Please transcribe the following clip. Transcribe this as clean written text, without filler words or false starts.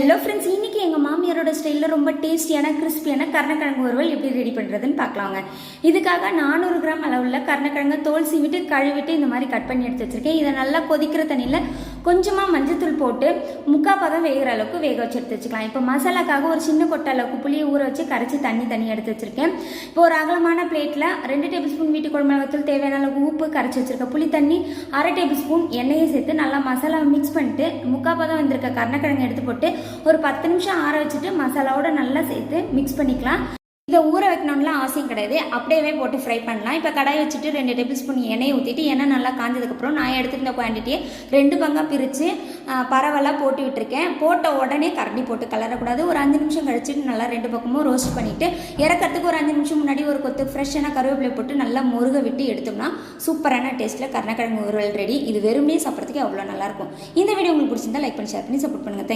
Hello friends, இன்றைக்கி எங்கள் மாமியாரோட ஸ்டைலில் ரொம்ப டேஸ்டியான கிறிஸ்பியான கருணக்கிழங்கு வறுவல் எப்படி ரெடி பண்ணுறதுன்னு பார்க்கலாங்க. இதுக்காக 400 கிராம் அளவுள்ள கருணக்கிழங்கு தோல் சீவிட்டு கழுவிட்டு இந்த மாதிரி கட் பண்ணி எடுத்து வச்சுருக்கேன். இதை நல்லா கொதிக்கிற தண்ணியில் கொஞ்சமாக மஞ்சத்தூள் போட்டு முக்கால் பதம் வேகிற அளவுக்கு வேக வச்சு எடுத்து வச்சுக்கலாம். இப்போ மசாலாக்காக ஒரு சின்ன கொட்டை அளவுக்கு புளியை ஊற வச்சு கரைச்சி தண்ணி எடுத்து வச்சுருக்கேன். இப்போ ஒரு அகலமான பிளேட்டில் 2 டேபிள் ஸ்பூன் வீட்டு குழம்பு மிளகாத்தூள், தேவையான அளவுக்கு உப்பு, கரைச்சி வச்சுருக்க புளி தண்ணி, 1/2 டேபிள் ஸ்பூன் எண்ணெயை சேர்த்து நல்லா மசாலாவை மிக்ஸ் பண்ணிட்டு முக்கால் பதம் வந்திருக்க கருணக்கிழங்கு எடுத்து போட்டு ஒரு 10 நிமிஷம் ஆற வச்சுட்டு மசாலாவோட நல்லா சேர்த்து மிக்ஸ் பண்ணிக்கலாம். இதை ஊற வைக்கணும்லாம் அவசியம் கிடையாது, அப்படியே போட்டு ஃப்ரை பண்ணலாம். இப்போ கடாய் வச்சுட்டு 2 டேபிள் ஸ்பூன் எண்ணெயை ஊற்றிட்டு எண்ணெய் நல்லா காஞ்சதுக்கப்புறம் நான் எடுத்துருந்த குவான்டிட்டியை 2 பங்காக பிரித்து பரவலாக போட்டு விட்டுருக்கேன். போட்ட உடனே கரண்டி போட்டு கலரக்கூடாது. ஒரு 5 நிமிஷம் கழிச்சுட்டு நல்லா 2 பக்கமும் ரோஸ்ட் பண்ணிவிட்டு இறக்கிறதுக்கு ஒரு 5 நிமிஷம் முன்னாடி ஒரு கொத்து ஃப்ரெஷ்ஷான கருவேப்பிலை போட்டு நல்லா முருக விட்டு எடுத்தோம்னா சூப்பரான டேஸ்ட்டில் கருணக்கிழங்கு வறுவல் ரெடி. இது வெறுமனே சாப்பிட்றதுக்கு அவ்வளோ நல்லாயிருக்கும். இந்த வீடியோ உங்களுக்கு பிடிச்சிருந்தா லைக் பண்ணி ஷேர் பண்ணி சப்போர்ட் பண்ணுங்கள்.